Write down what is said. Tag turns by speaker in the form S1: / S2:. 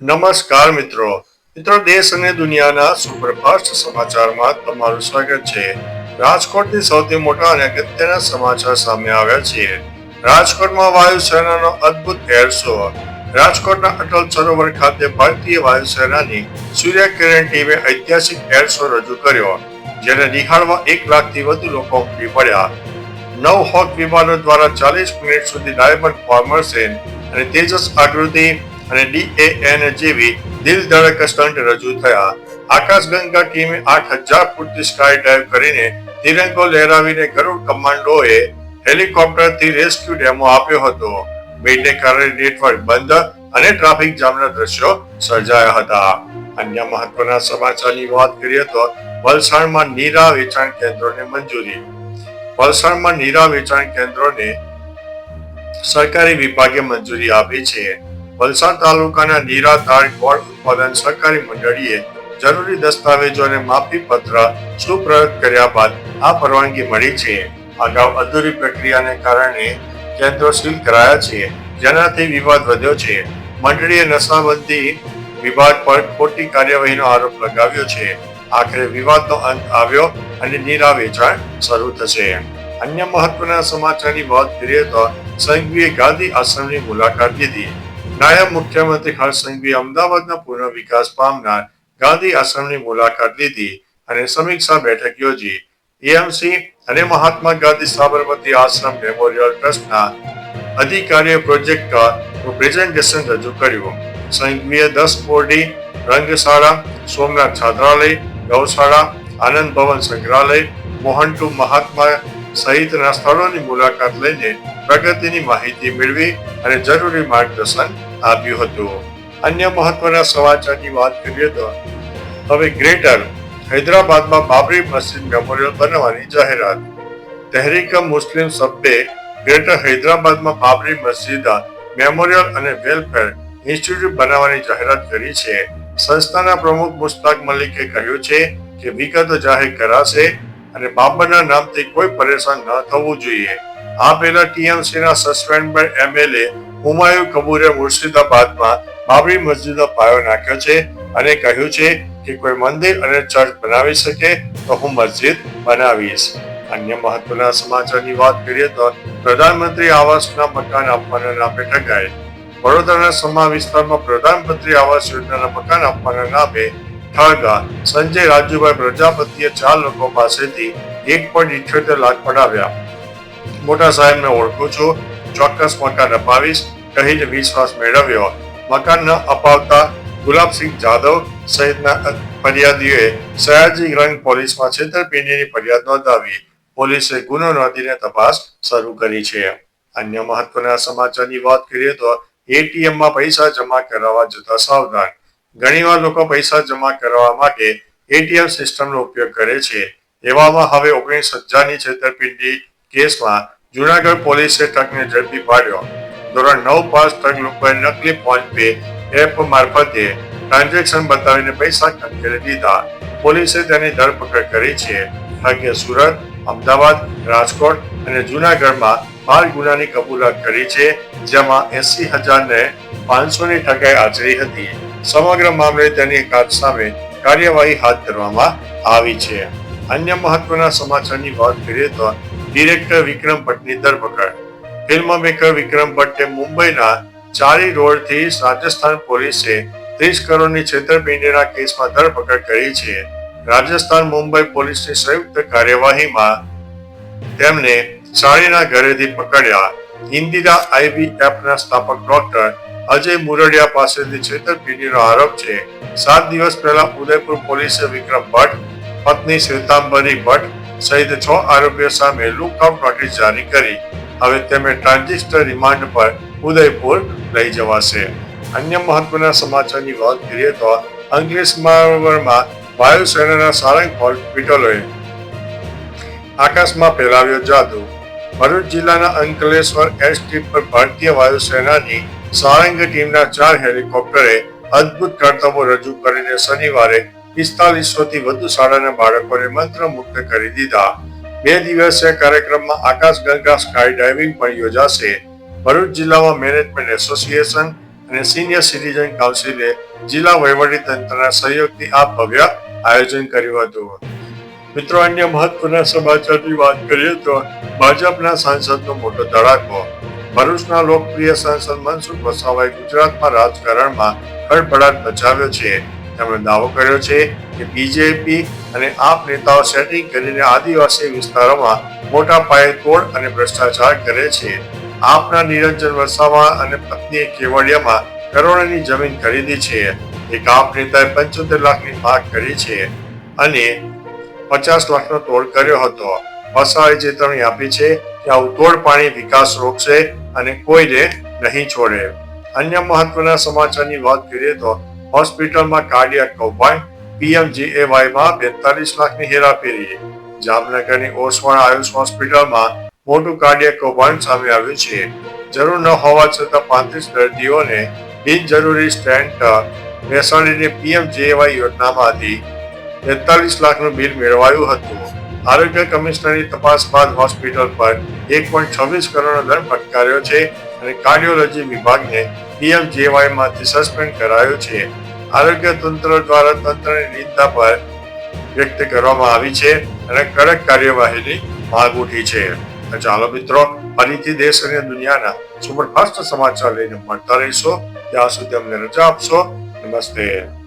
S1: નમસ્કાર મિત્રો દેશ અને દુનિયાના સુપરફાસ્ટ સમાચારમાં તમારું સ્વાગત છે. રાજકોટથી સૌથી મોટા અને અગત્યના સમાચાર સામે આવ્યા છે. રાજકોટમાં વાયુસેનાનો અદ્ભુત એર શો. રાજકોટના અટલ સરોવર ખાતે ભારતીય વાયુસેનાની સૂર્યકિરણ ટીમે ઐતિહાસિક એર શો રજૂ કર્યો, જેને નિહાળવા 1 લાખથી વધુ લોકો ઉમટી પડ્યા. 9 હોક વિમાનો દ્વારા 40 મિનિટ સુધી ડાયમંડ ફોર્મેશન અને તેજસ આકૃતિ અને DAN જેવી દિલ ધડક સ્ટન્ટ રજૂ થયા. આકાશગંગા ટીમે 8000 ફૂટથી સ્કાય ડાઇવ કરીને તિરંગો લહેરાવીને ગરુડ કમાન્ડોએ હેલિકોપ્ટરથી રેસ્ક્યુ ડેમો આપ્યો હતો. ભીડને કારણે નેટવર્ક બંધ અને ટ્રાફિક જામના દ્રશ્યો સર્જાયા હતા. અન્ય મહત્વના સમાચારની વાત કરીએ તો વલસાડમાં નીરા વેચાણ કેન્દ્રોને મંજૂરી. વલસાડમાં નીરા વેચાણ કેન્દ્રોને સરકારી વિભાગે મંજૂરી આપી છે. વલસાડ તાલુકાના નીરા તાડ ગોળ ઉત્પાદન સહકારી મંડળીએ જરૂરી દસ્તાવેજો અને માપી પત્ર સુપ્રત કર્યા બાદ આ પરવાનગી મળી છે. અગાઉ અધૂરી પ્રક્રિયાને કારણે કેન્દ્રો સીલ કરાયા છે, જેનાથી વિવાદ વધ્યો છે. મંડળીએ નશાબંધી વિભાગ પર ખોટી કાર્યવાહીનો આરોપ લગાવ્યો છે. આખરે વિવાદનો અંત આવ્યો અને નીરા વેચાણ શરૂ થશે. અન્ય મહત્વના સમાચારની વાત કરીએ તો સંઘવીએ ગાંધી આશ્રમની મુલાકાત લીધી. નાયબ મુખ્યમંત્રી હર્ષ સંઘવીએ અમદાવાદના પુનઃ વિકાસ પામનાર ગાંધી આશ્રમની મુલાકાત લીધી અને સમીક્ષા બેઠક યોજી. એએમસી અને મહાત્મા ગાંધી સાબરમતી આશ્રમ મેમોરિયલ ટ્રસ્ટના અધિકારીઓ પ્રોજેક્ટનું પ્રેઝન્ટેશન રજૂ કર્યું. સંઘવીએ 10 બોરડી, રંગશાળા, સોમનાથ છાત્રાલય, ગૌશાળા, આનંદ ભવન સંગ્રહાલય, મોહન્ટુ મહાત્મા સહિતના સ્થળોની મુલાકાત લઈને પ્રગતિની માહિતી મેળવી અને જરૂરી માર્ગદર્શન આપ્યું હતું. અન્ય મહત્વના સમાચારની વાત કરીએ તો હવે ગ્રેટર હૈદરાબાદમાં બાબરી મસ્જિદ મેમોરિયલ બનાવવાની જાહેરાત. તહેરીક મુસ્લિમ સભ્યે ગ્રેટર હૈદરાબાદમાં બાબરી મસ્જિદ મેમોરિયલ અને વેલફેર ઇન્સ્ટિટ્યૂટ બનાવવાની જાહેરાત કરી છે. સંસ્થાના પ્રમુખ મુશ્તાક મલિકે કહ્યું છે કે વિગતો જાહેર કરાશે અને બાબરના નામથી કોઈ પરેશાન ન થવું જોઈએ. આ પહેલા ટીએમસીના સસ્પેન્ડેડ MLA હુમાયુ કબૂરે મુર્શિદાબાદમાં બાબરી મસ્જિદનો પાયો નાખ્યો છે અને કહ્યું છે કે કોઈ મંદિર અને ચર્ચ બનાવી શકે તો હું મસ્જિદ બનાવીશ. અન્ય મહત્વના સમાચારની વાત કરીએ તો પ્રધાનમંત્રી આવાસના મકાન આપવાના નામે ઠગાઈ. વડોદરાના સમા વિસ્તારમાં પ્રધાનમંત્રી આવાસ યોજનાના મકાન આપવાના નામે ઠગ સંજય રાજુભાઈ પ્રજાપતિએ 4 લોકો પાસેથી 1.78 લાખ પડાવ્યા. મોટા સાહેબને ઓળખું છું, ચોક્કસ મકાન અપાવીશ કહીને વિશ્વાસ મેળવ્યો. મકાન ન અપાવતા ગુલાબસિંહ જાદવ સહિતના ફરિયાદીઓએ સયાજીગંજ પોલીસમાં છેતરપિંડીની ફરિયાદ નોંધાવી. પોલીસે ગુનો નોંધીને તપાસ શરૂ કરી છે. અન્ય મહત્વના સમાચારની વાત કરીએ તો એટીએમમાં પૈસા જમા કરાવવા જતા સાવધાન. ઘણીવાર લોકો પૈસા જમા કરાવવા માટે એટીએમ સિસ્ટમનો ઉપયોગ કરે છે. એવામાં હવે 19,000ની છેતરપિંડી કેસમાં જૂનાગઢ પોલીસે ઠગને ઝડપી પાડ્યો. ધોરણ 9 પાસ ઠગ લોકોએ નકલી ફોન પે એપ મારફતે ટ્રાન્ઝેક્શન બતાવીને પૈસા ખંખેરી દીધા. પોલીસે તેની ધરપકડ કરી છે. ઠગે સુરત, અમદાવાદ, રાજકોટ અને જૂનાગઢમાં 12 ગુનાની કબૂલાત કરી છે, જેમાં 80,000 ને 500ની ઠગાઈ આચરી હતી. સમગ્ર મામલે તેની સામે કાર્યવાહી હાથ ધરવામાં આવી છે. અન્ય મહત્વના સમાચારની વાત કરીએ તો ડિરેક્ટર વિક્રમ ભટ્ટની ધરપકડ. ફિલ્મ મેકર વિક્રમ ભટ્ટે મુંબઈના ચારી રોડથી રાજસ્થાન પોલીસે 30 કરોડની છેતરપિંડીના કેસમાં ધરપકડ કરી છે. રાજસ્થાન મુંબઈ પોલીસની સંયુક્ત કાર્યવાહીમાં તેમને ચારીના ઘરેથી પકડ્યા. ઇન્દિરા IVFના સ્થાપક ડોક્ટર અજય મુરડિયા પાસેથી છેતરપિંડીનો આરોપ છે. 7 દિવસ પહેલા ઉદયપુર પોલીસે વિક્રમ ભટ્ટ, પત્ની શ્વેતાંબરી ભટ્ટ સહિત 6 આરોપીઓ સામે લુકઆઉટ નોટિસ જારી કરી. હવે તેમને ટ્રાન્ઝિટર રિમાન્ડ પર ઉદયપુર લઈ જવાશે. અન્ય મહત્વના સમાચારની વાત કરીએ તો અંકલેશ્વરમાં વાયુસેનાના સારંગ હોસ્પિટલોએ આકાશમાં ફેલાવ્યો જાદુ. ભરૂચ જિલ્લાના અંકલેશ્વર એરસ્ટ્રીપ પર ભારતીય વાયુસેનાની સારંગ ટીમના 4 હેલિકોપ્ટરે અદ્ભુત કરતબો રજૂ કરીને શનિવારે 4500થી વધુ શાળાના બાળકોને મંત્રમુગ્ધ કરી દીધા. 2 દિવસીય કાર્યક્રમમાં આકાશગંગા સ્કાય ડાઇવિંગ પણ યોજાશે. ભરૂચ જિલ્લામાં મેનેજમેન્ટ એસોસિએશન અને સિનિયર સિટીઝન કાઉન્સિલે જિલ્લા વહીવટી તંત્રના સહયોગથી આ ભવ્ય આયોજન કર્યું હતું. મિત્રો, અન્ય મહત્વના સમાચારની વાત કરીએ તો ભાજપના સાંસદનો મોટો ધડાકો. ભરૂચના લોકપ્રિય સાંસદ મનસુખ વસાવાએ ગુજરાતમાં રાજકારણમાં ખળભળાટ મચાવ્યો છે. તેમણે દાવો કર્યો છે કે બીજેપી અને આપ નેતાઓ સેટિંગ કરીને આદિવાસી વિસ્તારોમાં મોટા પાયે તોડ અને ભ્રષ્ટાચાર કરે છે. આપના નિરંજન વસાવા અને પત્નીએ કેવડિયામાં કરોડોની જમીન ખરીદી છે. એક આપ નેતાએ 75 લાખની માંગ કરી છે અને 50 લાખનો તોડ કર્યો હતો. વસાવાએ ચેતવણી આપી છે કે આવું તોડ પાણી વિકાસ રોકશે અને કોઈને નહીં છોડે. અન્ય મહત્વના સમાચારની વાત કરીએ તો હોસ્પિટલમાં કાર્ડિયાક કૌભાંડ, PMJAYમાં 42 લાખની હેરાફેરી. જામનગરની ઓસવાણ આયુષ હોસ્પિટલમાં મોટું કાર્ડિયાક કૌભાંડ સામે આવ્યું છે. જરૂર ન હોવા છતાં 35 દર્દીઓને બિનજરૂરી સ્ટેન્ટ બેસાડીને PMJAY યોજનામાંથી 43 લાખનું બિલ મેળવાયું હતું. આરોગ્ય કમિશનરની તપાસ બાદ હોસ્પિટલ પર 1.26 કરોડનો દંડ ફટકાર્યો છે અને કાર્ડિયોલોજી વિભાગને PMJAYમાંથી સસ્પેન્ડ કરાયો છે. આરોગ્ય તંત્ર દ્વારા તંત્રની નિંદા પર વ્યક્ત કરવામાં આવી છે અને કડક કાર્યવાહીની માંગ ઉઠી છે. ચાલો મિત્રો, ફરીથી દેશ અને દુનિયાના સુપરફાસ્ટ સમાચાર લઈને મળતા રહીશો. ત્યાં સુધી અમને રજા આપશો. નમસ્તે.